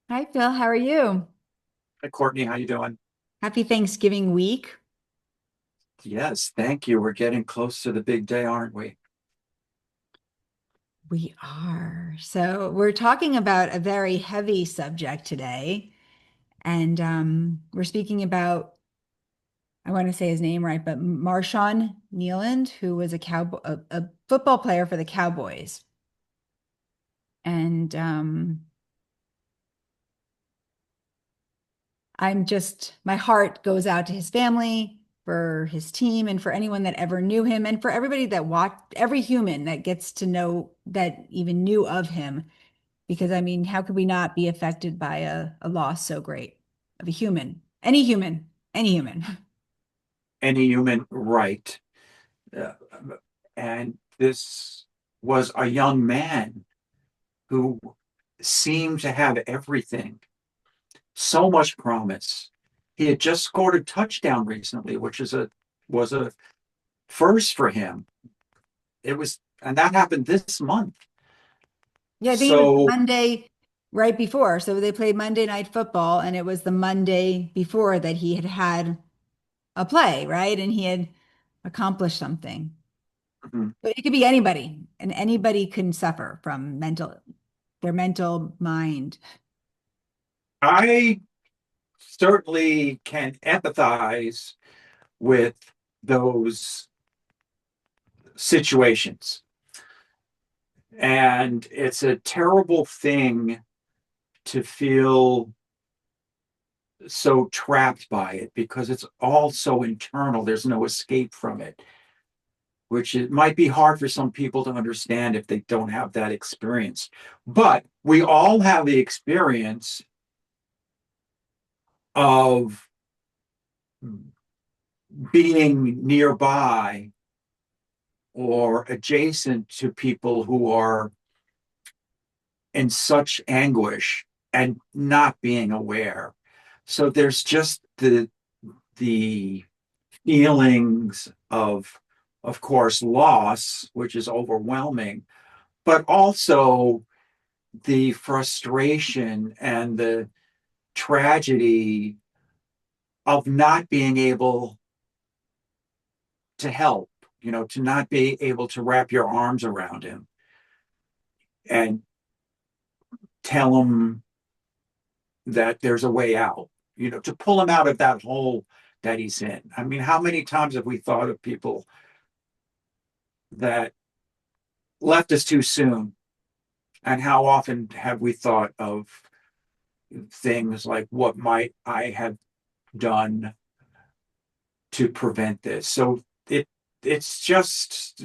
Hi, Phil. How are you? Hi, Courtney. How you doing? Happy Thanksgiving week. Yes, thank you. We're getting close to the big day, aren't we? We are. So, we're talking about a very heavy subject today. And we're speaking about, I want to say his name right, but Marshawn Kneeland, who was a football player for the Cowboys. And my heart goes out to his family, for his team, and for anyone that ever knew him, and for everybody that watched, every human that gets to know, that even knew of him. Because I mean, how could we not be affected by a loss so great of a human? Any human, any human. Any human right. Uh, and this was a young man who seemed to have everything, so much promise. He had just scored a touchdown recently, which was a first for him. And that happened this month. Yeah, I think it was So, Monday right before. So they played Monday Night Football, and it was the Monday before that he had had a play, right? And he had accomplished something. mhm. But it could be anybody, and anybody can suffer from their mental mind. I certainly can empathize with those situations. And it's a terrible thing to feel so trapped by it because it's all so internal. There's no escape from it, which it might be hard for some people to understand if they don't have that experience. But we all have the experience of being nearby or adjacent to people who are in such anguish and not being aware. So there's just the feelings of course, loss, which is overwhelming, but also the frustration and the tragedy of not being able to help, to not be able to wrap your arms around him and tell him that there's a way out, to pull him out of that hole that he's in. I mean, how many times have we thought of people that left us too soon? And how often have we thought of things like what might I have done to prevent this? So it's just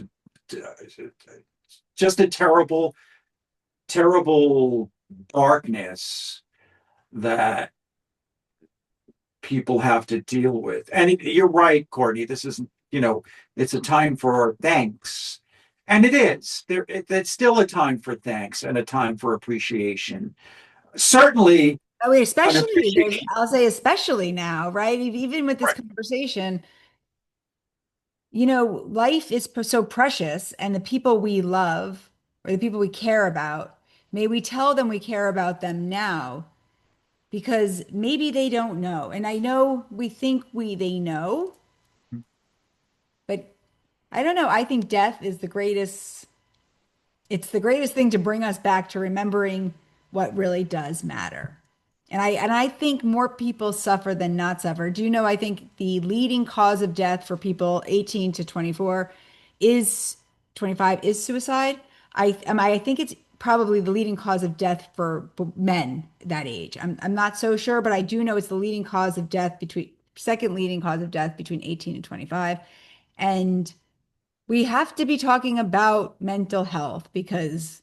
a terrible, terrible darkness that people have to deal with. And you're right, Courtney. This is, it's a time for thanks. And it is. It's still a time for thanks and a time for appreciation. Certainly Oh, wait, an especially appreciation. I'll say especially now, right? Even with this Right. conversation, life is so precious, and the people we love or the people we care about, may we tell them we care about them now, because maybe they don't know. And I know we think they know, but I don't know. I think death is it's the greatest thing to bring us back to remembering what really does matter. And I think more people suffer than not suffer. Do you know, I think the leading cause of death for people 18 to 24 is 25 is suicide. I think it's probably the leading cause of death for men that age. I'm not so sure, but I do know it's the leading cause of death between second leading cause of death between 18 and 25. And we have to be talking about mental health, because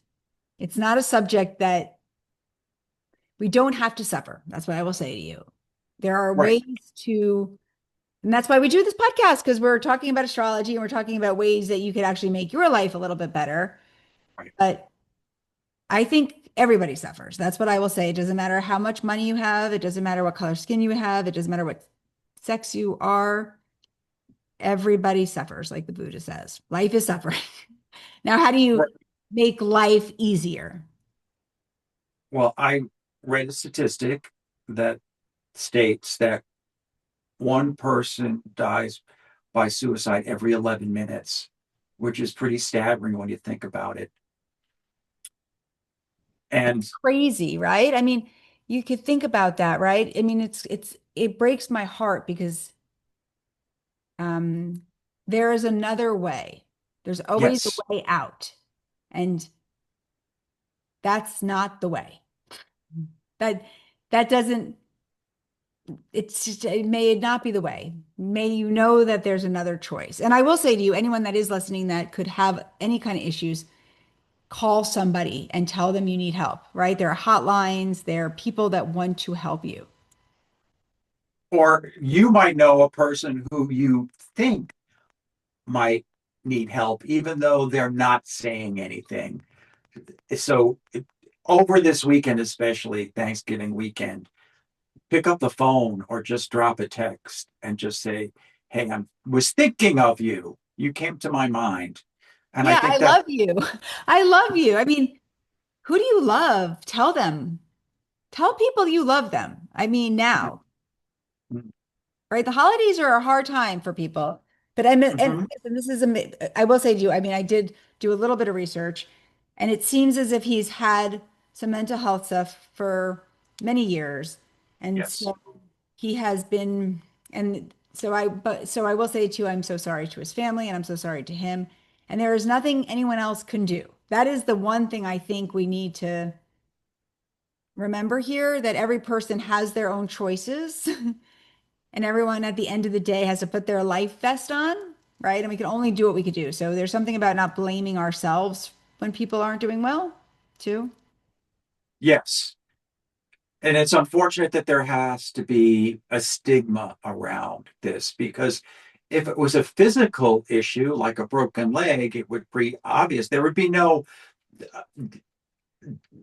it's not a subject that we don't have to suffer. That's what I will say to you. There are Right. ways to, and that's why we do this podcast, because we're talking about astrology and we're talking about ways that you could actually make your life a little bit better. Right. But I think everybody suffers. That's what I will say. It doesn't matter how much money you have, it doesn't matter what color skin you have, it doesn't matter what sex you are. Everybody suffers, like the Buddha says. Life is suffering. Now, how do Right. you make life easier? Well, read a statistic that states that one person dies by suicide every 11 minutes, which is pretty staggering when you think about it. And Crazy, right? I mean, you could think about that, right? I mean, it breaks my heart because um there is another way. There's always a yes, way out. And that's not the way. That that doesn't it's just, it may not be the way. May you know that there's another choice. And I will say to you, anyone that is listening that could have any kind of issues, call somebody and tell them you need help, right? There are hotlines, there are people that want to help you. or you might know a person who you think might need help, even though they're not saying anything. So, over this weekend, especially Thanksgiving weekend, pick up the phone or just drop a text and just say, "Hey, I was thinking of you. You came to my mind." And I Yeah, think I that, love you. I love you. I mean, who do you love? Tell them. Tell people you love them. I mean, now. Right? The holidays are a hard time for people. But I mean, mhm, and this is I will say to you, I mean, I did do a little bit of research, and it seems as if he's had some mental health stuff for many years. And yes, so he has been, and so I will say to you, I'm so sorry to his family, and I'm so sorry to him. And there is nothing anyone else can do. That is the one thing I think we need to remember here, that every person has their own choices. And everyone at the end of the day has to put their life vest on, right? And we can only do what we could do. So there's something about not blaming ourselves when people aren't doing well, too. yes. And it's unfortunate that there has to be a stigma around this because if it was a physical issue like a broken leg, it would be obvious. There would be no uh,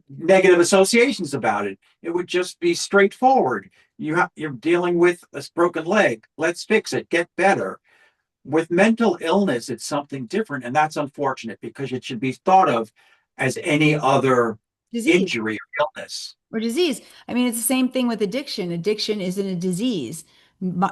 negative associations about it. It would just be straightforward. You're dealing with a broken leg. Let's fix it. Get better. With mental illness, it's something different, and that's unfortunate because it should be thought of as any other Disease. injury or illness. Or disease. I mean, it's the same thing with addiction. Addiction isn't a disease.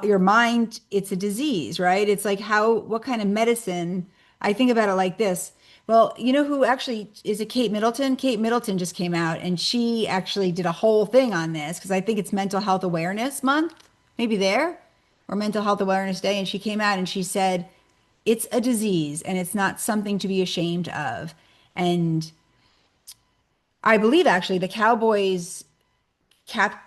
Your mind, it's a disease, right? It's like what kind of medicine? I think about it like this. Well, you know who actually is it? Kate Middleton? Kate Middleton just came out and she actually did a whole thing on this because I think it's Mental Health Awareness Month, maybe there, or Mental Health Awareness Day. And she came out and she said, it's a disease and it's not something to be ashamed of. And I believe actually the Cowboys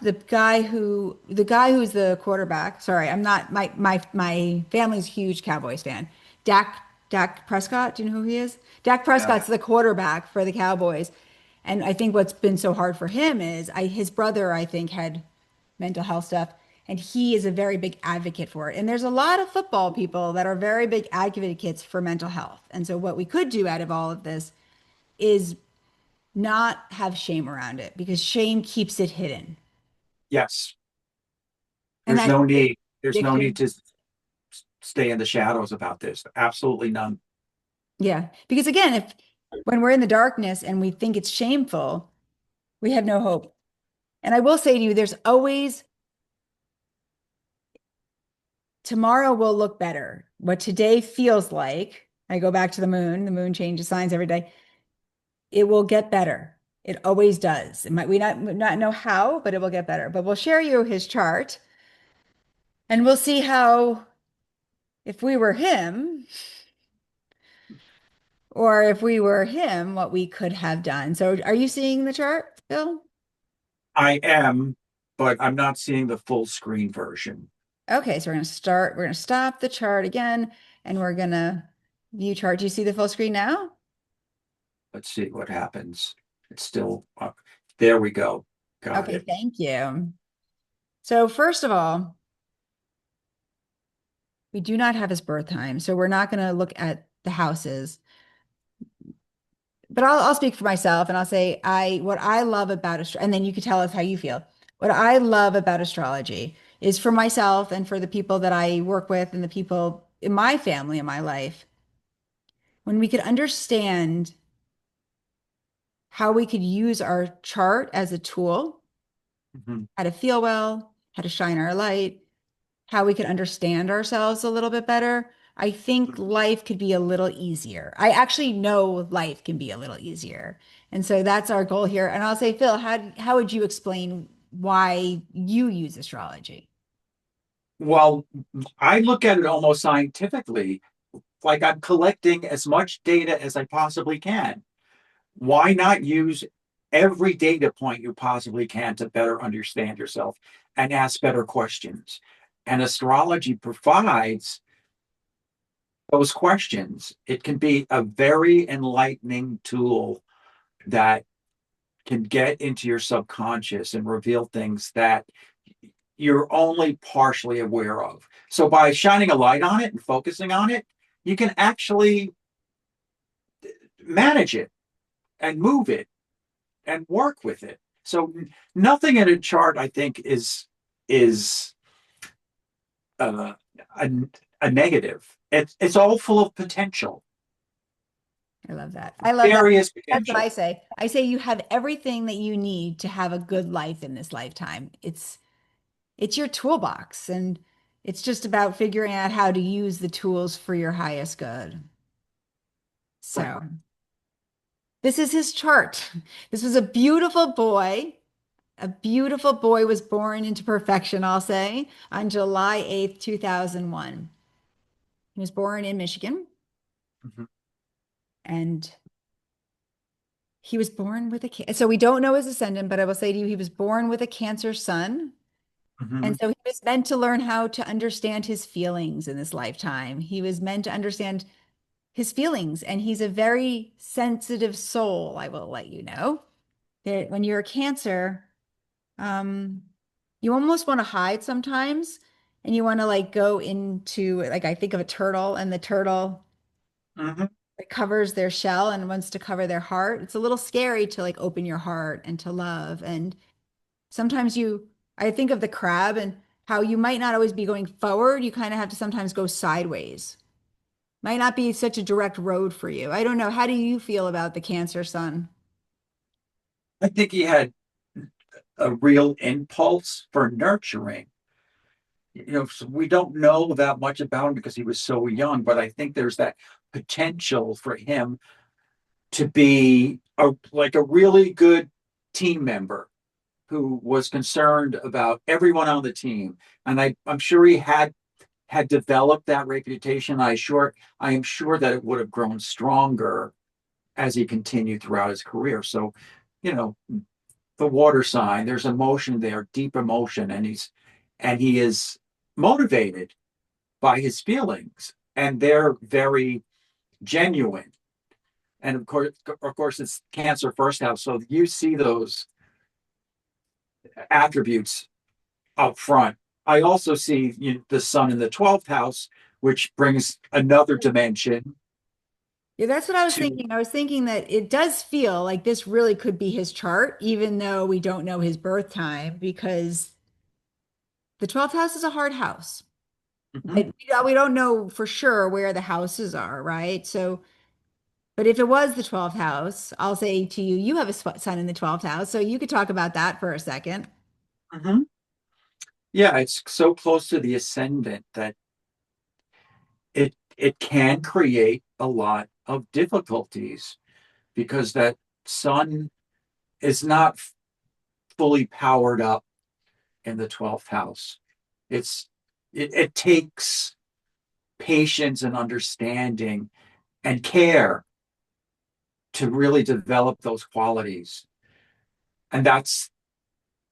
the guy who's the quarterback. Sorry, I'm not my family's a huge Cowboys fan. Dak Prescott, do you know who he is? Dak Yeah. Prescott's the quarterback for the Cowboys. And I think what's been so hard for him is his brother, I think, had mental health stuff, and he is a very big advocate for it. And there's a lot of football people that are very big advocates for mental health. And so what we could do out of all of this is not have shame around it because shame keeps it hidden. Yes. And There's that's no need. There's no need addiction. to stay in the shadows about this. Absolutely none. Yeah. Because again, if when we're in the darkness and we think it's shameful, we have no hope. And I will say to you, there's always tomorrow will look better. What today feels like, I go back to the moon changes signs every day. It will get better. It always does. It might we not know how, but it will get better. But we'll share you his chart and we'll see how if we were him or if we were him, what we could have done. So are you seeing the chart, Bill? I am, but I'm not seeing the full screen version. Okay, so we're going to stop the chart again, and we're going to view chart. Do you see the full screen now? Let's see what happens. It's still up. There we go. Got Okay, it. thank you. So first of all, we do not have his birth time, so we're not going to look at the houses. But I'll speak for myself, and I'll say what I love about and then you can tell us how you feel. What I love about astrology is for myself and for the people that I work with and the people in my family in my life, when we could understand how we could use our chart as a tool. Mhm. how to feel well, how to shine our light, how we could understand ourselves a little bit better, I think life could be a little easier. I actually know life can be a little easier. And so that's our goal here. And I'll say, Phil, how would you explain why you use astrology? Well, I look at it almost scientifically, like I'm collecting as much data as I possibly can. Why not use every data point you possibly can to better understand yourself and ask better questions? And astrology provides those questions. It can be a very enlightening tool that can get into your subconscious and reveal things that you're only partially aware of. So by shining a light on it and focusing on it, you can actually manage it and move it and work with it. So nothing in a chart, I think, is uh, a, a negative. It's all full of potential, I love that. I love that. various That's what I potential. say. I say you have everything that you need to have a good life in this lifetime. It's your toolbox, and it's just about figuring out how to use the tools for your highest good. Right. So, this is his chart. This was a beautiful boy. A beautiful boy was born into perfection, I'll say, on July 8th, 2001. He was born in Michigan, Mm-hmm. and he was born with so we don't know his ascendant, but I will say to you, he was born with a Cancer sun. Mm-hmm. And so he was meant to learn how to understand his feelings in this lifetime. He was meant to understand his feelings, and he's a very sensitive soul, I will let you know. That when you're a Cancer, um, you almost want to hide sometimes, and you want to like go into like I think of a turtle, and the turtle Mm-hmm. it covers their shell and wants to cover their heart. It's a little scary to like open your heart and to love. And sometimes I think of the crab and how you might not always be going forward. You kind of have to sometimes go sideways. Might not be such a direct road for you. I don't know. How do you feel about the Cancer sun? I think he had a real impulse for nurturing. So we don't know that much about him because he was so young, but I think there's that potential for him to be like a really good team member who was concerned about everyone on the team. And I'm sure he had developed that reputation. I am sure that it would have grown stronger as he continued throughout his career. So, you know, the water sign, there's emotion there, deep emotion, and he is motivated by his feelings, and they're very genuine. And of course, it's Cancer first house, so you see those attributes up front. I also see the sun in the 12th house, which brings another dimension Yeah, that's what I was to. thinking. I was thinking that it does feel like this really could be his chart, even though we don't know his birth time, because the 12th house is a hard house. Mhm. But we don't know for sure where the houses are, right? So, but if it was the 12th house, I'll say to you, you have a sun in the 12th house. So you could talk about that for a second. Mhm. Yeah, it's so close to the ascendant that it can create a lot of difficulties because that sun is not fully powered up in the 12th house. It's it takes patience and understanding and care to really develop those qualities. And that's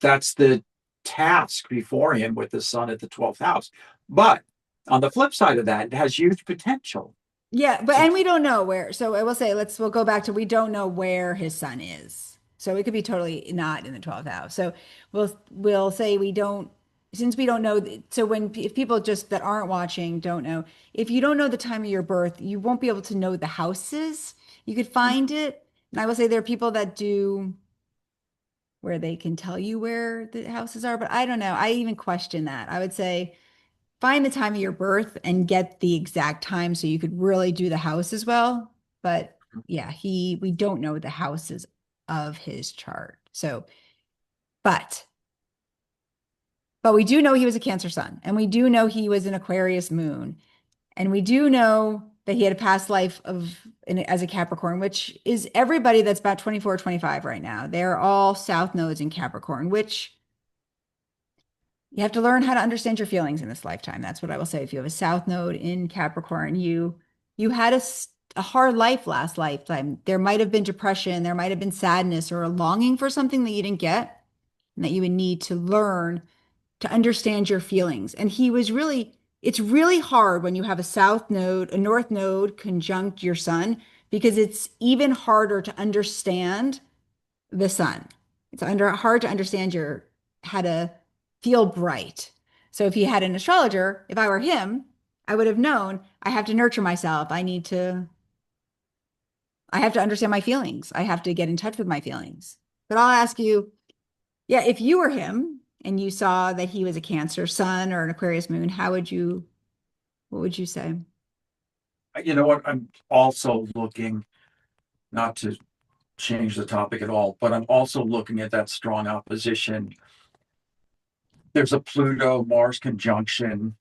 the task before him with the sun at the 12th house. But on the flip side of that, it has huge potential Yeah, but to. and we don't know where. So I will say, we'll go back to we don't know where his sun is. So it could be totally not in the 12th house. So we'll say we don't since we don't know. So if people just that aren't watching don't know, if you don't know the time of your birth, you won't be able to know the houses. You could find it. And I will say there are people that do where they can tell you where the houses are, but I don't know. I even question that. I would say find the time of your birth and get the exact time so you could really do the house as well. But yeah, we don't know the houses of his chart. So, but But we do know he was a Cancer sun, and we do know he was an Aquarius moon, and we do know that he had a past life as a Capricorn, which is everybody that's about 24 or 25 right now. They're all south nodes in Capricorn, which you have to learn how to understand your feelings in this lifetime. That's what I will say. If you have a south node in Capricorn, you had a hard life last lifetime. There might have been depression, there might have been sadness or a longing for something that you didn't get and that you would need to learn to understand your feelings. And it's really hard when you have a south node, a north node conjunct your sun, because it's even harder to understand the sun. It's hard to understand how to feel bright. So if he had an astrologer, if I were him, I would have known I have to nurture myself. I have to understand my feelings. I have to get in touch with my feelings. But I'll ask you, yeah, if you were him and you saw that he was a Cancer sun or an Aquarius moon, what would you say? You know what? I'm also looking, not to change the topic at all, but I'm also looking at that strong opposition. There's a Pluto Mars conjunction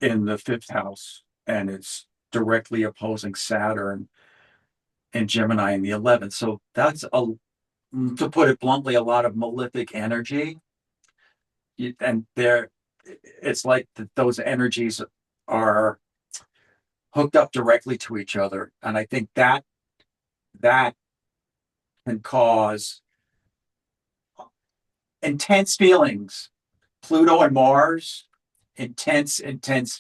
in the fifth house, and it's directly opposing Saturn and Gemini in the 11th. So that's to put it bluntly, a lot of malefic energy. And it's like those energies are hooked up directly to each other. And I think that can cause intense feelings. Pluto and Mars, intense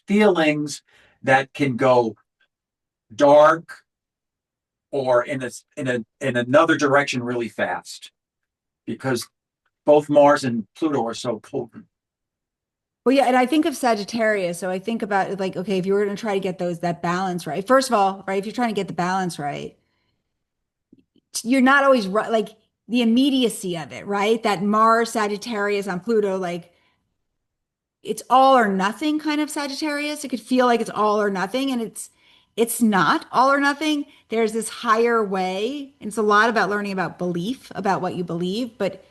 feelings that can go dark or in another direction really fast because both Mars and Pluto are so potent. Well, yeah, and I think of Sagittarius. So I think about like, okay, if you were going to try to get that balance right, first of all, right, if you're trying to get the balance right, you're not always right, like the immediacy of it, right? That Mars, Sagittarius on Pluto, like it's all or nothing kind of Sagittarius. It could feel like it's all or nothing, and it's not all or nothing. There's this higher way, and it's a lot about learning about belief, about what you believe, but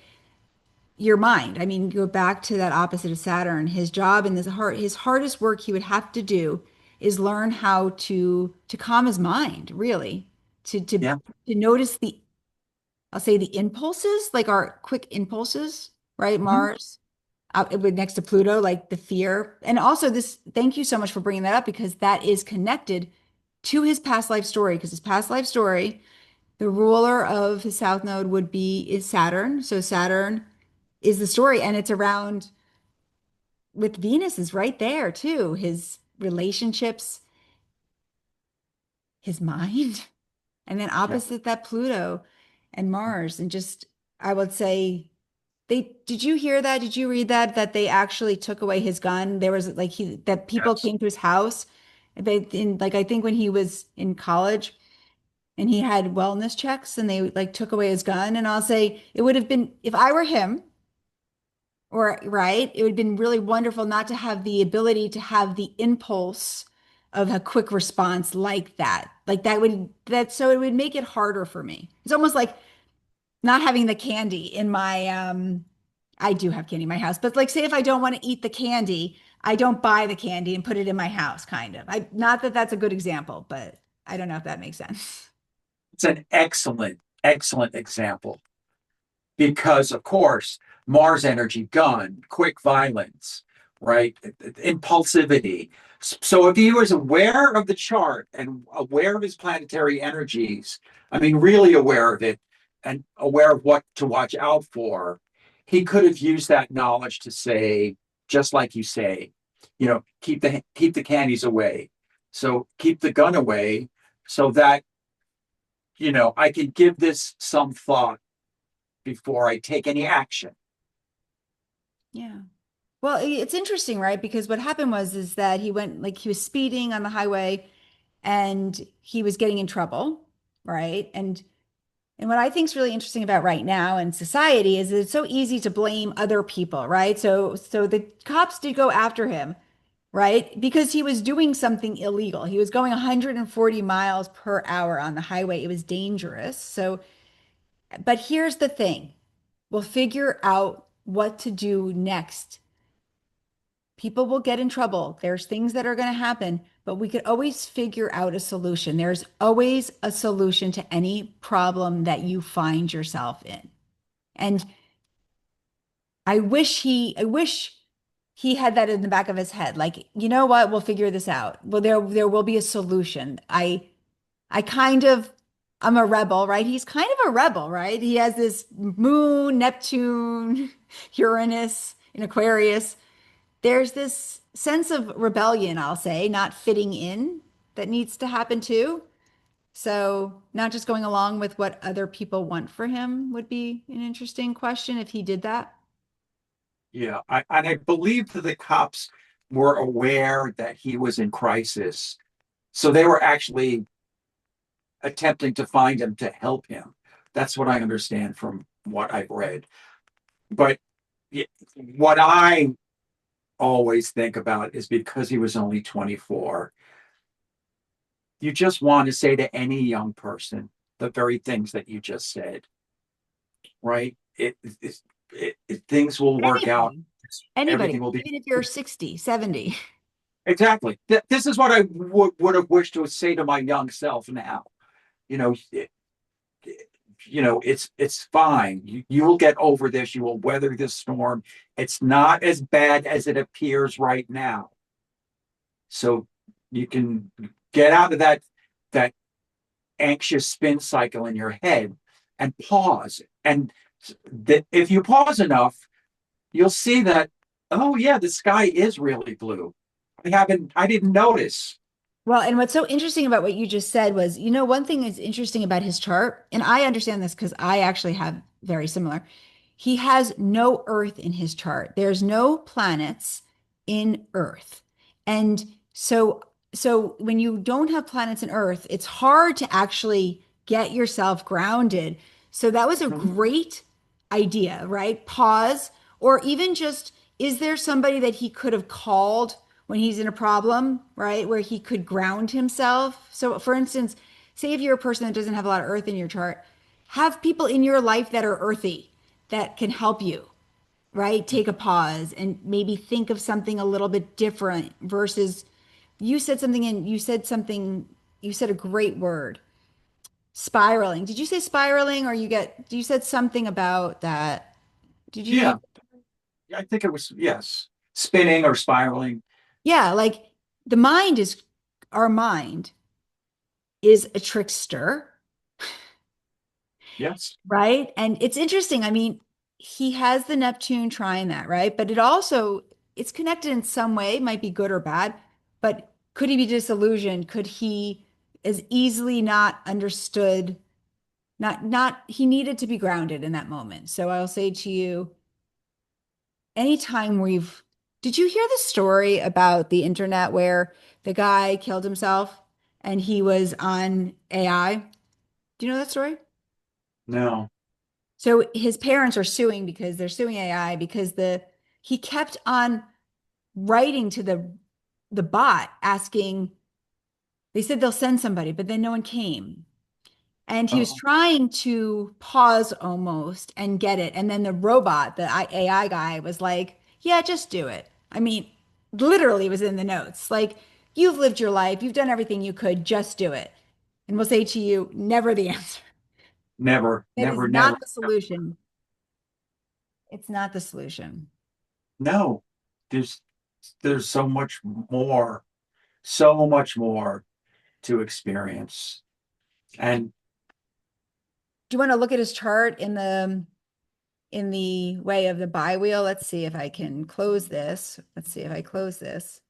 your mind. I mean, go back to that opposite of Saturn. His job and his hardest work he would have to do is learn how to calm his mind, really, Yeah. to notice I'll say the impulses, like our quick impulses, right? Mhm. Mars, next to Pluto, like the fear. And also thank you so much for bringing that up because that is connected to his past life story. Because his past life story, the ruler of his south node is Saturn. So Saturn is the story, and it's around with Venus is right there too. His relationships, his mind, and then Yeah. opposite that Pluto and Mars. And just I would say did you hear that? Did you read that they actually took away his gun? There was like that people Yes. came to his house. Like I think when he was in college and he had wellness checks and they like took away his gun. And I'll say it would have been if I were him, or right, it would have been really wonderful not to have the ability to have the impulse of a quick response like that. Like so it would make it harder for me. It's almost like not having the candy in my I do have candy in my house, but like say if I don't want to eat the candy, I don't buy the candy and put it in my house kind of. I not that that's a good example, but I don't know if that makes sense. It's an excellent example because, of course, Mars energy, gun, quick violence, right? Impulsivity. So if he was aware of the chart and aware of his planetary energies, I mean, really aware of it and aware of what to watch out for, he could have used that knowledge to say, just like you say, keep the candies away. So keep the gun away so that, I can give this some thought before I take any action. Yeah. Well, it's interesting, right? Because what happened is that he was speeding on the highway and he was getting in trouble, right? And what I think is really interesting about right now in society is that it's so easy to blame other people, right? So the cops did go after him, right? Because he was doing something illegal. He was going 140 miles per hour on the highway. It was dangerous. So, but here's the thing. We'll figure out what to do next. People will get in trouble. There's things that are going to happen, but we could always figure out a solution. There's always a solution to any problem that you find yourself in. And I wish he had that in the back of his head. Like, you know what? We'll figure this out. Well, there will be a solution. I kind of I'm a rebel, right? He's kind of a rebel, right? He has this moon, Neptune, Uranus in Aquarius. There's this sense of rebellion, I'll say, not fitting in that needs to happen too. So, not just going along with what other people want for him would be an interesting question if he did that. Yeah, and I believe that the cops were aware that he was in crisis, so they were actually attempting to find him to help him. That's what I understand from what I've read. But what I always think about is because he was only 24, you just want to say to any young person the very things that you just said, right? Things will work out. Anybody, Everything anybody, will be even if you're 60, 70. exactly. This is what I would have wished to say to my young self now. You know, it's fine. You will get over this. You will weather this storm. It's not as bad as it appears right now. So you can get out of that anxious spin cycle in your head and pause. And if you pause enough, you'll see that, oh yeah, the sky is really blue. I didn't notice. Well, and what's so interesting about what you just said was, one thing that's interesting about his chart, and I understand this because I actually have very similar. He has no Earth in his chart. There's no planets in Earth. And so when you don't have planets in Earth, it's hard to actually get yourself grounded. So that was a Mhm. great idea, right? Pause, or even just, is there somebody that he could have called when he's in a problem, right? Where he could ground himself. So, for instance, say if you're a person that doesn't have a lot of earth in your chart, have people in your life that are earthy that can help you, right? Take a pause and maybe think of something a little bit different versus you said a great word, spiraling. Did you say spiraling or you said something about that? Did you use Yeah, I think it was, yes, spinning or spiraling. Yeah, like the mind is our mind is a trickster, Yes, right? And it's interesting. I mean, he has the Neptune trying that, right? But it's connected in some way, might be good or bad, but could he be disillusioned? Could he as easily not understood, he needed to be grounded in that moment. So I'll say to you, anytime did you hear the story about the internet where the guy killed himself and he was on AI? Do you know that story? no. So his parents are suing because they're suing AI because he kept on writing to the bot asking, they said they'll send somebody, but then no one came. And he was Oh, trying to pause almost and get it. And then the robot, the AI guy, was like, yeah, just do it. I mean, literally it was in the notes. Like, you've lived your life, you've done everything you could, just do it. And we'll say to you, never the answer. never, That is never, never. not the solution. It's not the solution. No, there's there's so much more to experience. And Do you want to look at his chart in the way of the bi-wheel? Let's see if I can close this. Let's see if I close this.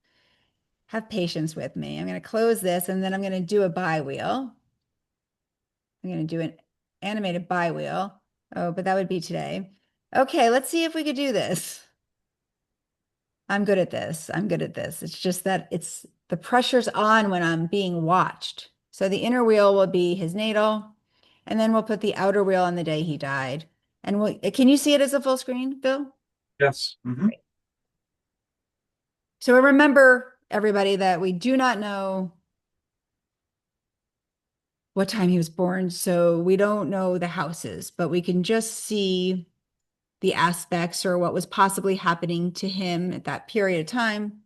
Have patience with me. I'm going to close this and then I'm going to do a bi-wheel. I'm going to do an animated bi-wheel. Oh, but that would be today. Okay, let's see if we could do this. I'm good at this. I'm good at this. It's just that it's the pressure's on when I'm being watched. So the inner wheel will be his natal, and then we'll put the outer wheel on the day he died. And can you see it as a full screen, Bill? yes, So remember, everybody, that we do not know what time he was born, so we don't know the houses, but we can just see the aspects or what was possibly happening to him at that period of time.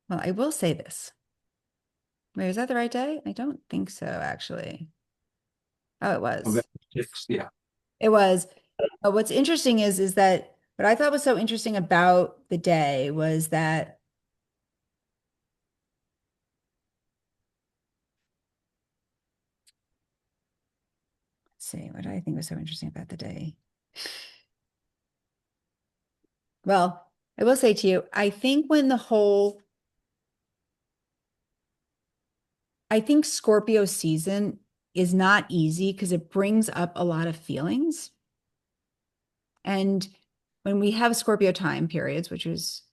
Well, I will say this. Wait, is that the right day? I don't think so, actually. Oh, it November was. 6th, yeah. It was. What's interesting is that what I thought was so interesting about the day was that, let's see, what I think was so interesting about the day. Well, I will say to you, I think Scorpio season is not easy because it brings up a lot of feelings. And when we have Scorpio time periods, which was,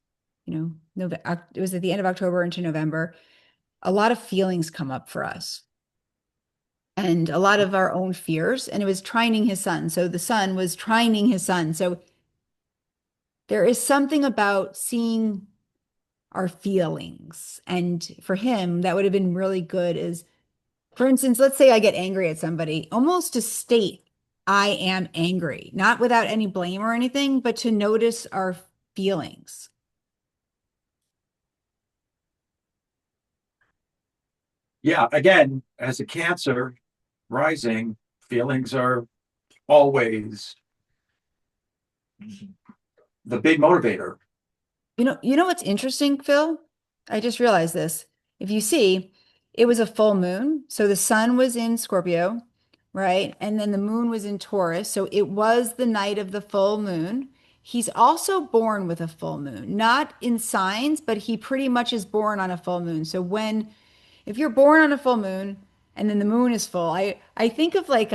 it was at the end of October into November, a lot of feelings come up for us and a lot of our own fears. And it was trining his sun. So the sun was trining his sun. So there is something about seeing our feelings. And for him, that would have been really good is, for instance, let's say I get angry at somebody, almost to state I am angry, not without any blame or anything, but to notice our feelings. Yeah, again, as a Cancer rising, feelings are always the big motivator. You know what's interesting, Phil? I just realized this. If you see, it was a full moon, so the sun was in Scorpio, right? And then the moon was in Taurus, so it was the night of the full moon. He's also born with a full moon, not in signs, but he pretty much is born on a full moon. So if you're born on a full moon and then the moon is full, I think of like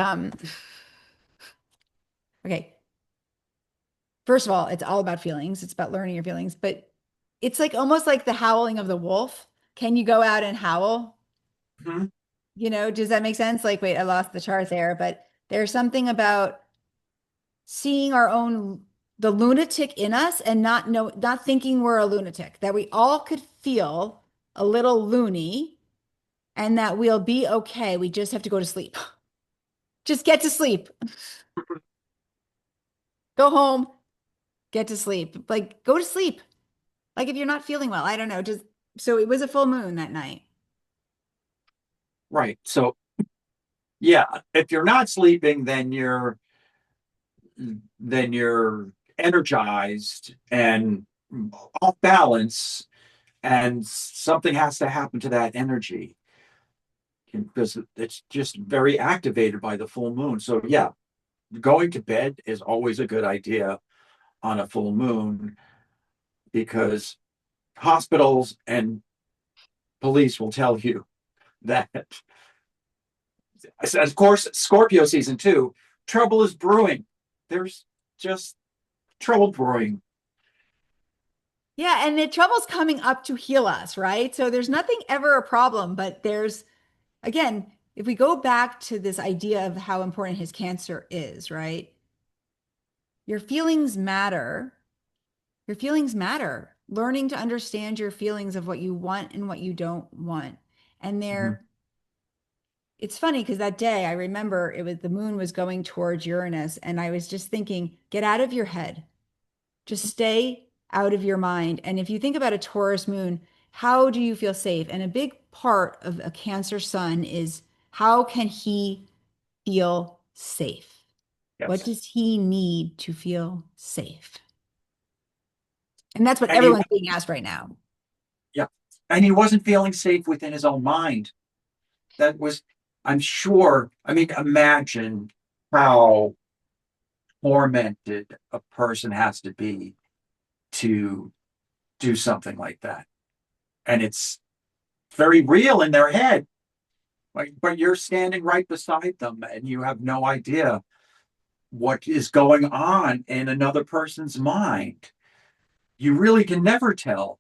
okay, first of all, it's all about feelings. It's about learning your feelings, but it's like almost like the howling of the wolf. Can you go out and howl? Mhm. Does that make sense? Like, wait, I lost the chart there, but there's something about seeing the lunatic in us and not thinking we're a lunatic, that we all could feel a little loony and that we'll be okay. We just have to go to sleep. Just get to sleep. Go home, get to sleep. Like, go to sleep. Like, if you're not feeling well, I don't know. Just so it was a full moon that night. Right. So, yeah, if you're not sleeping, then you're energized and off balance, and something has to happen to that energy because it's just very activated by the full moon. So, yeah, going to bed is always a good idea on a full moon because hospitals and police will tell you that, of course, Scorpio season two, trouble is brewing. There's just trouble brewing. Yeah, and the trouble's coming up to heal us, right? So there's nothing ever a problem, but again, if we go back to this idea of how important his cancer is, right? Your feelings matter. Your feelings matter. Learning to understand your feelings of what you want and what you don't want. And Mhm. it's funny because that day I remember the moon was going towards Uranus, and I was just thinking, get out of your head. Just stay out of your mind. And if you think about a Taurus moon, how do you feel safe? And a big part of a Cancer sun is how can he feel safe? What Yes. does he need to feel safe? And that's what And he, everyone's being asked right now. yeah, and he wasn't feeling safe within his own mind. That was, I'm sure. I mean, imagine how tormented a person has to be to do something like that. And it's very real in their head. Like, but you're standing right beside them and you have no idea what is going on in another person's mind. You really can never tell.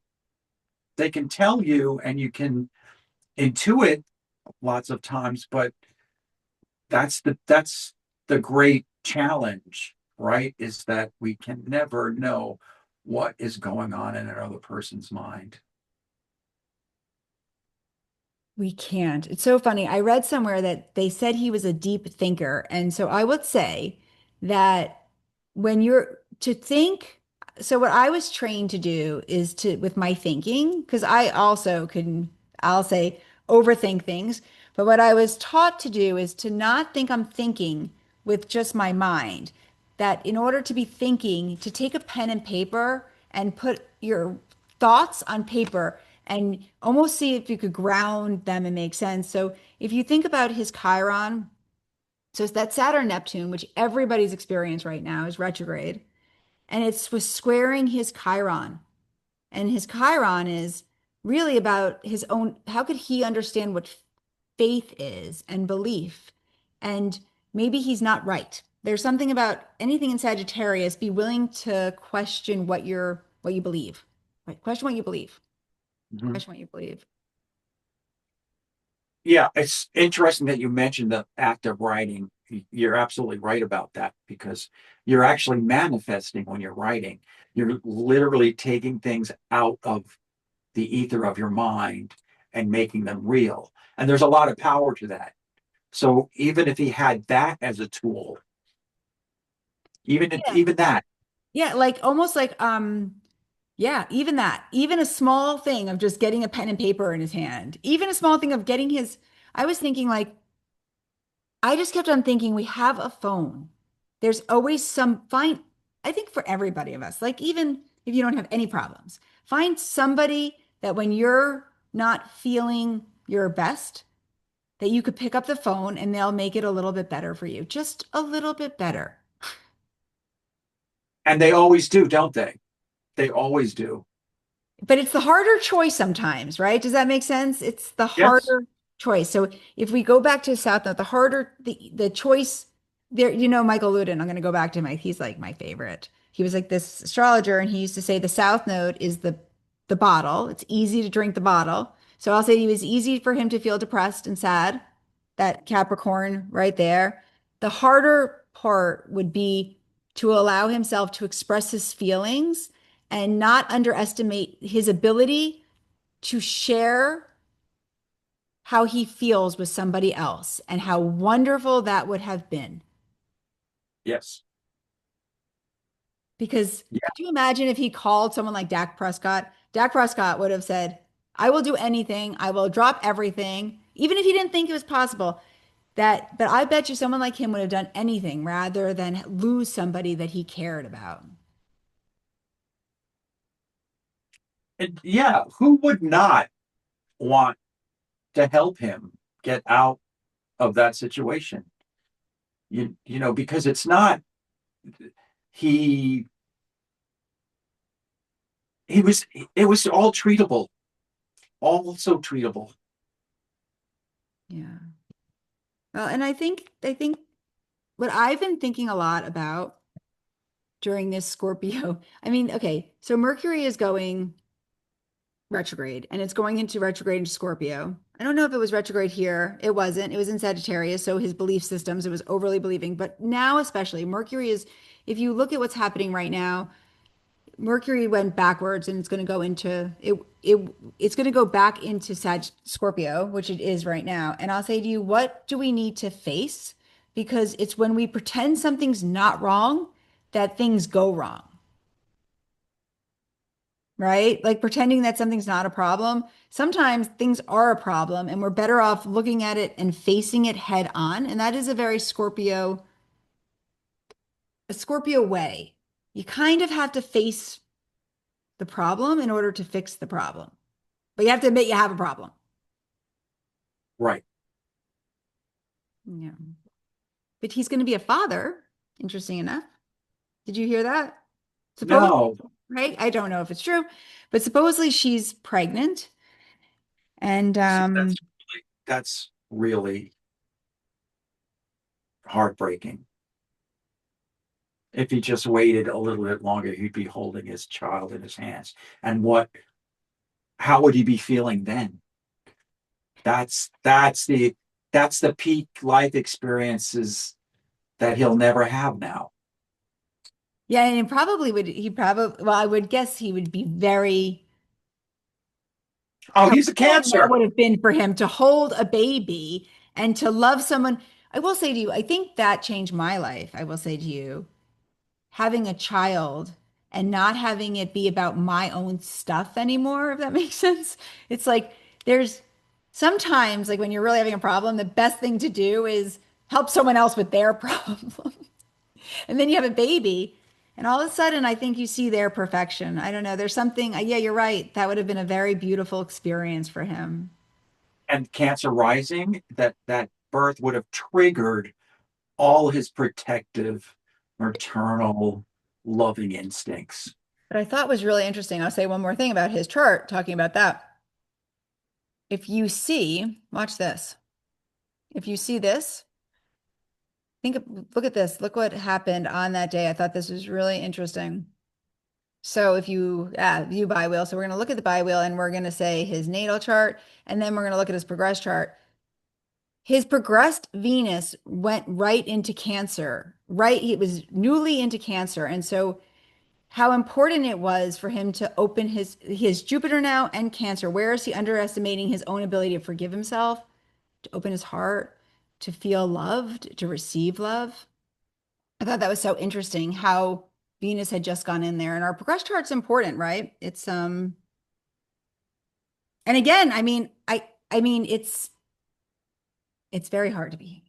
They can tell you and you can intuit lots of times, but that's the great challenge, right? Is that we can never know what is going on in another person's mind. We can't. It's so funny. I read somewhere that they said he was a deep thinker. And so I would say that when you're to think, so what I was trained to do is to, with my thinking, because I also can, I'll say, overthink things. But what I was taught to do is to not think I'm thinking with just my mind. That in order to be thinking, to take a pen and paper and put your thoughts on paper and almost see if you could ground them and make sense. So if you think about his Chiron, so it's that Saturn Neptune, which everybody's experience right now is retrograde, and it's was squaring his Chiron. And his Chiron is really about his own, how could he understand what faith is and belief? And maybe he's not right. There's something about anything in Sagittarius, be willing to question what you believe. Right? Question what you believe. Mhm. Question what you believe. Yeah, it's interesting that you mentioned the act of writing. You're absolutely right about that because you're actually manifesting when you're writing. You're literally taking things out of the ether of your mind and making them real. And there's a lot of power to that. So even if he had that as a tool, Yeah. even that, Yeah, like almost like yeah, even that. Even a small thing of just getting a pen and paper in his hand. Even a small thing of getting his I was thinking like I just kept on thinking we have a phone. There's always some find I think for everybody of us, like even if you don't have any problems, find somebody that when you're not feeling your best, that you could pick up the phone and they'll make it a little bit better for you. Just a little bit better. and they always do, don't they? They always do. But it's the harder choice sometimes, right? Does that make sense? It's the Yes. harder choice. So if we go back to South Note, the harder the choice there, Michael Luden, I'm going to go back to him. He's like my favorite. He was like this astrologer, and he used to say the South Node is the bottle. It's easy to drink the bottle. So I'll say it was easy for him to feel depressed and sad. That Capricorn right there. The harder part would be to allow himself to express his feelings and not underestimate his ability to share how he feels with somebody else and how wonderful that would have been. Yes. Because Yeah. could you imagine if he called someone like Dak Prescott? Dak Prescott would have said, I will do anything. I will drop everything, even if he didn't think it was possible. But I bet you someone like him would have done anything rather than lose somebody that he cared about. And yeah, who would not want to help him get out of that situation? Because it's not he he was it was all treatable, all so treatable. Yeah. Well, and I think what I've been thinking a lot about during this Scorpio, I mean, okay, so Mercury is going retrograde and it's going into retrograde into Scorpio. I don't know if it was retrograde here. It wasn't. It was in Sagittarius. So his belief systems, it was overly believing. But now, especially, Mercury is, if you look at what's happening right now, Mercury went backwards and it's going to go into it's going to go back into Scorpio, which it is right now. And I'll say to you, what do we need to face? Because it's when we pretend something's not wrong that things go wrong, right? Like pretending that something's not a problem. Sometimes things are a problem and we're better off looking at it and facing it head on. And that is a very a Scorpio way. You kind of have to face the problem in order to fix the problem. But you have to admit you have a problem. Right. Yeah. But he's going to be a father, interesting enough. Did you hear that? Suppose, No, right? I don't know if it's true, but supposedly she's pregnant. And see, that's really heartbreaking. If he just waited a little bit longer, he'd be holding his child in his hands. And how would he be feeling then? That's that's the that's the peak life experiences that he'll never have now. yeah, and he probably, well, I would guess he would be very Oh, how he's a healing that Cancer. would have been for him to hold a baby and to love someone. I will say to you, I think that changed my life. I will say to you, having a child and not having it be about my own stuff anymore, if that makes sense. It's like there's sometimes, like when you're really having a problem, the best thing to do is help someone else with their problem. And then you have a baby, and all of a sudden, I think you see their perfection. I don't know. There's something, yeah, you're right. That would have been a very beautiful experience for him. And Cancer rising, that birth would have triggered all his protective, maternal, loving instincts. But I thought was really interesting. I'll say one more thing about his chart, talking about that. If you see, watch this. If you see this, look at this. Look what happened on that day. I thought this was really interesting. So if you view bi-wheel, so we're going to look at the bi-wheel and we're going to say his natal chart, and then we're going to look at his progress chart. His progressed Venus went right into Cancer, right? He was newly into Cancer. And so how important it was for him to open his Jupiter now and Cancer. Where is he underestimating his own ability to forgive himself, to open his heart, to feel loved, to receive love? I thought that was so interesting how Venus had just gone in there. And our progress chart's important, right? And again, I mean it's very hard to be.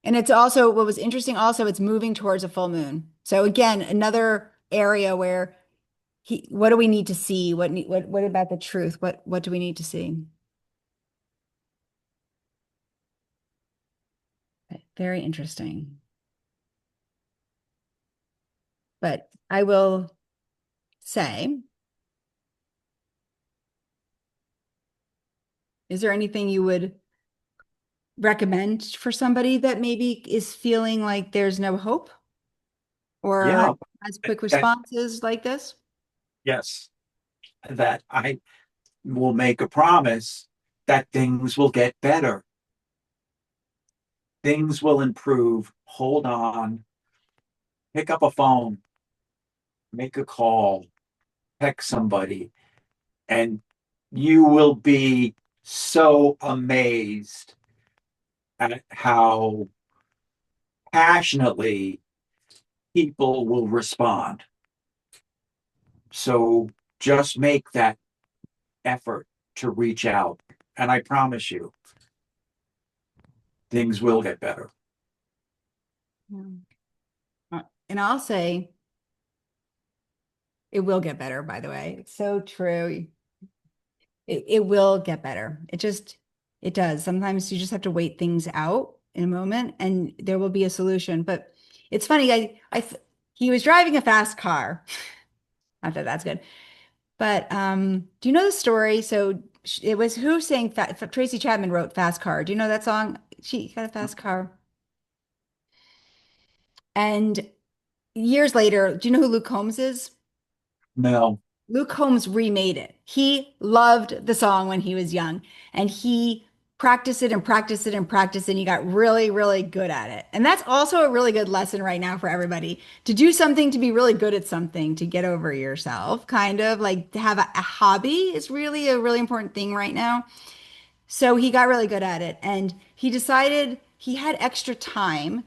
And it's also what was interesting also it's moving towards a full moon. So again, another area where what do we need to see? What about the truth? What do we need to see? Very interesting. But I will say, is there anything you would recommend for somebody that maybe is feeling like there's no hope or Yeah, has quick that responses like this? yes, that I will make a promise that things will get better. Things will improve. Hold on, pick up a phone, make a call, text somebody, and you will be so amazed at how passionately people will respond. So just make that effort to reach out. And I promise you, things will get better. Yeah. And I'll say it will get better, by the way. It's so true. It will get better. It does. Sometimes you just have to wait things out in a moment and there will be a solution. But it's funny, he was driving a fast car. Not that that's good. But do you know the story? So it was who sang Tracy Chapman wrote Fast Car. Do you know that song? She got a fast car. And years later, do you know who Luke Combs is? No, Luke Combs remade it. He loved the song when he was young and he practiced it and practiced it and practiced it and he got really, really good at it. And that's also a really good lesson right now for everybody to do something, to be really good at something, to get over yourself, kind of like to have a hobby is really a really important thing right now. So he got really good at it and he decided he had extra time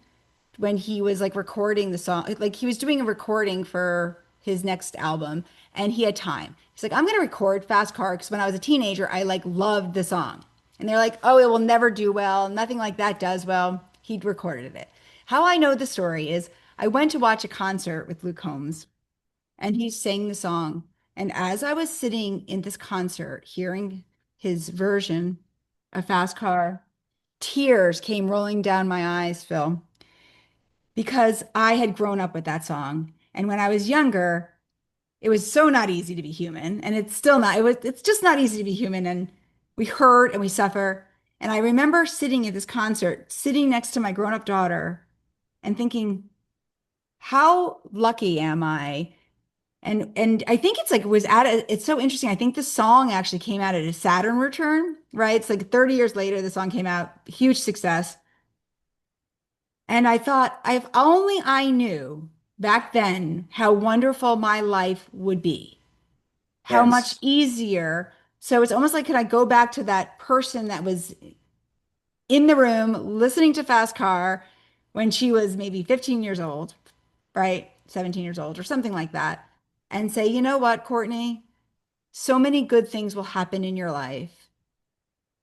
when he was like recording the song, like he was doing a recording for his next album and he had time. He's like, I'm going to record Fast Car because when I was a teenager, I like loved the song. And they're like, oh, it will never do well. Nothing like that does well. He'd recorded it. How I know the story is I went to watch a concert with Luke Combs and he sang the song. And as I was sitting in this concert, hearing his version of Fast Car, tears came rolling down my eyes, Phil, because I had grown up with that song. And when I was younger, it was so not easy to be human. And it's still not, it's just not easy to be human. And we hurt and we suffer. And I remember sitting at this concert, sitting next to my grown-up daughter and thinking, how lucky am I? And I think it's like it was it's so interesting. I think the song actually came out at a Saturn return, right? It's like 30 years later, the song came out, huge success. And I thought, if only I knew back then how wonderful my life would be, how much yes, easier So it's almost like, can I go back to that person that was in the room listening to Fast Car when she was maybe 15 years old, right? 17 years old or something like that, and say, you know what, Courtney, so many good things will happen in your life.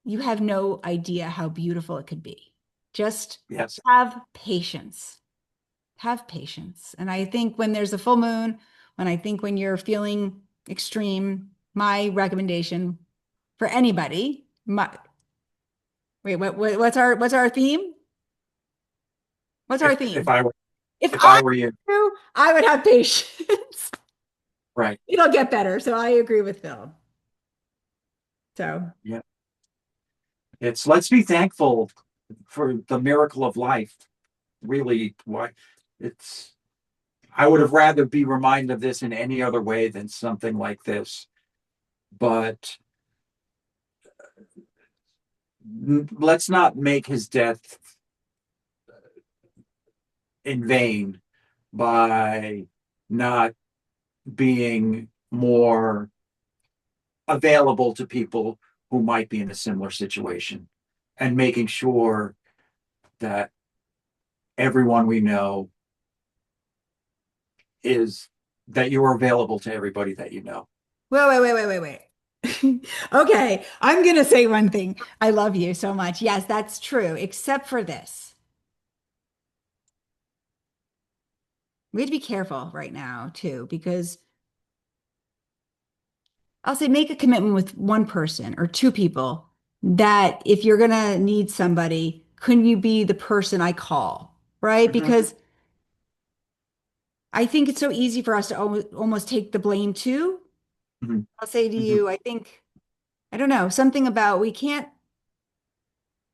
You have no idea how beautiful it could be. Just Yes. have patience. Have patience. And I think when there's a full moon, when you're feeling extreme, my recommendation for anybody, what's our theme? What's our If theme? I were If if I I were you, were you, I would have patience. right. It'll get better. So I agree with Phil. So, Yeah. Let's be thankful for the miracle of life. Really, why it's I would have rather be reminded of this in any other way than something like this. But let's not make his death in vain by not being more available to people who might be in a similar situation and making sure that everyone we know is that you're available to everybody that you know. wait. Okay, I'm gonna say one thing. I love you so much. Yes, that's true, except for this. We have to be careful right now too, because I'll say make a commitment with one person or two people that if you're gonna need somebody, couldn't you be the person I call? Right? Mhm, Because I think it's so easy for us to almost take the blame too. mhm, I'll say to mhm, you, I don't know, something about we can't,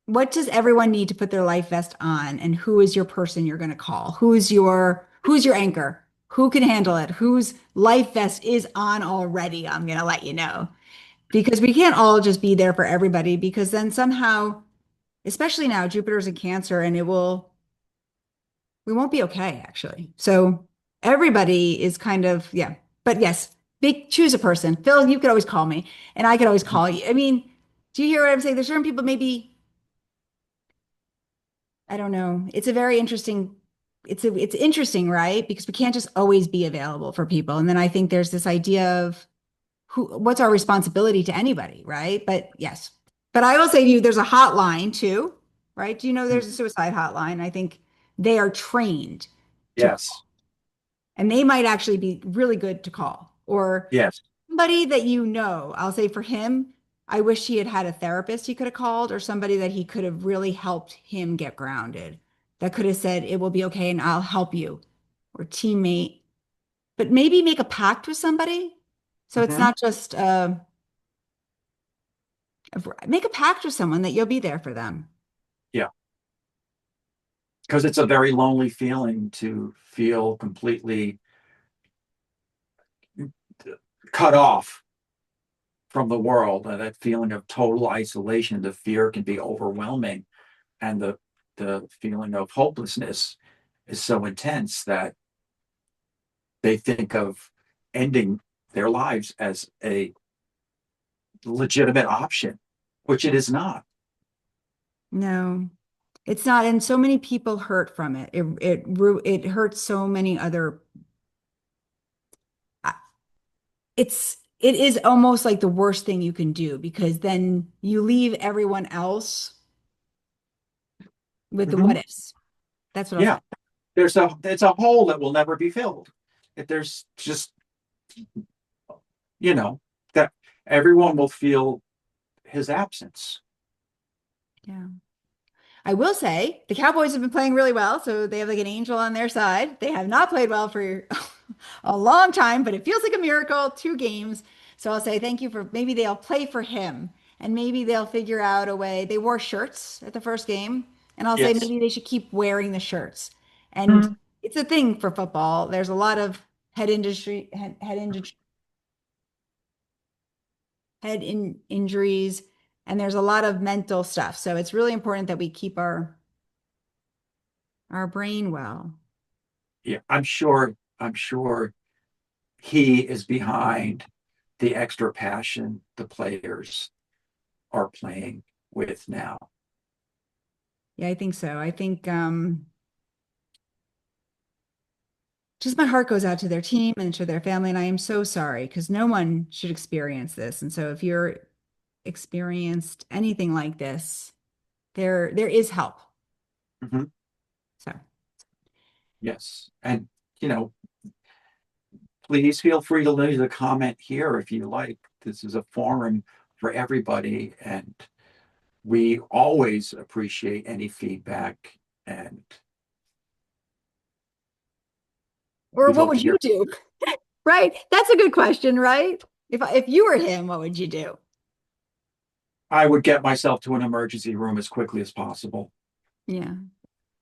what does everyone need to put their life vest on? And who is your person you're going to call? Who's your anchor? Who can handle it? Whose life vest is on already? I'm going to let you know. Because we can't all just be there for everybody because then somehow, especially now, Jupiter's in Cancer and we won't be okay actually. So everybody is kind of, yeah. But yes, choose a person. Phil, you could always call me and I could always mhm. call you. I mean, do you hear what I'm saying? There's certain people maybe I don't know. It's a very interesting, it's interesting, right? Because we can't just always be available for people. And then I think there's this idea of what's our responsibility to anybody, right? But yes. But I will say to you, there's a hotline too, right? Do you know there's a suicide hotline? I think they are trained to Yes, and they might actually be really good to call. Or yes. somebody that you know, I'll say for him, I wish he had had a therapist he could have called or somebody that he could have really helped him get grounded, that could have said, it will be okay and I'll help you, or teammate, but maybe make a pact with somebody. So it's Mhm. not just make a pact with someone that you'll be there for them. Yeah, because it's a very lonely feeling to feel completely cut off from the world. That feeling of total isolation, the fear can be overwhelming, and the feeling of hopelessness is so intense that they think of ending their lives as a legitimate option, which it is not. No, it's not. And so many people hurt from it. It hurts so many other it is almost like the worst thing you can do because then you leave everyone else with the what Mhm. ifs. That's what I'll say. Yeah, it's a hole that will never be filled. If there's just you know that everyone will feel his absence. Yeah. I will say the Cowboys have been playing really well, so they have like an angel on their side. They have not played well for a long time, but it feels like a miracle, 2 games. So I'll say thank you for maybe they'll play for him and maybe they'll figure out a way. They wore shirts at the first game, and I'll say Yes. maybe they should keep wearing the shirts. And Mhm. it's a thing for football. There's a lot of injuries, and there's a lot of mental stuff. So it's really important that we keep our brain well. Yeah, I'm sure he is behind the extra passion the players are playing with now. Yeah, I think so. I think just my heart goes out to their team and to their family, and I am so sorry because no one should experience this. And so if you're experienced anything like this, there is help. Mhm. So, Yes. And, you know, please feel free to leave a comment here if you like. This is a forum for everybody, and we always appreciate any feedback, and or we'd what love to would you hear. do? Right? That's a good question, right? If you were him, what would you do? I would get myself to an emergency room as quickly as possible. Yeah.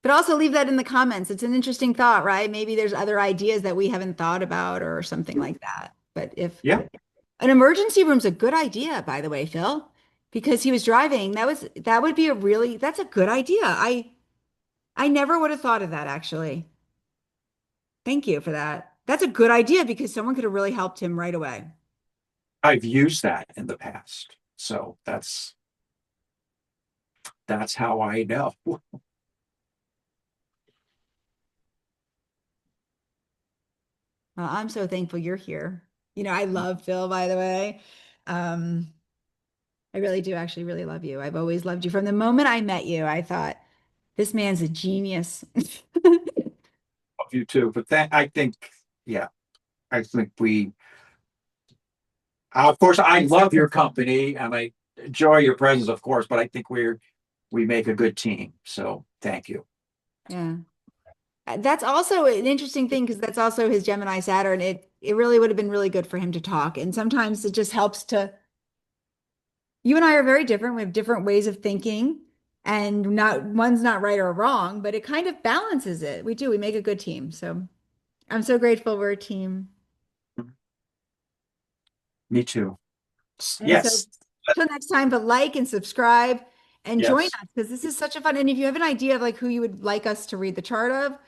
But also leave that in the comments. It's an interesting thought, right? Maybe there's other ideas that we haven't thought about or something like that. But if Yeah, an emergency room's a good idea, by the way, Phil, because he was driving. That would be a really that's a good idea. I never would have thought of that actually. Thank you for that. That's a good idea because someone could have really helped him right away. I've used that in the past. So that's how I know. Well, I'm so thankful you're here. I love Phil, by the way. Um, I really do actually really love you. I've always loved you. From the moment I met you, I thought this man's a genius. Love you too. But I think, yeah, I think of course, I love your company and I enjoy your presence, of course, but I think we make a good team. So thank you. Yeah. That's also an interesting thing because that's also his Gemini Saturn. It really would have been really good for him to talk. And sometimes it just helps to you and I are very different. We have different ways of thinking, and not one's not right or wrong, but it kind of balances it. We do. We make a good team. So I'm so grateful we're a team. Me too. And so Yes. till next time, but like and subscribe and join Yes. us because this is such a fun. And if you have an idea of like who you would like us to read the chart of,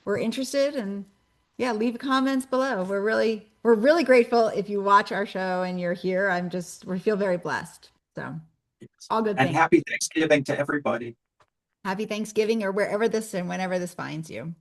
we're interested. And yeah, leave comments below. We're really grateful if you watch our show and you're here. We feel very blessed. So Yes. all good And things. happy Thanksgiving to everybody. Happy Thanksgiving or wherever this and whenever this finds you.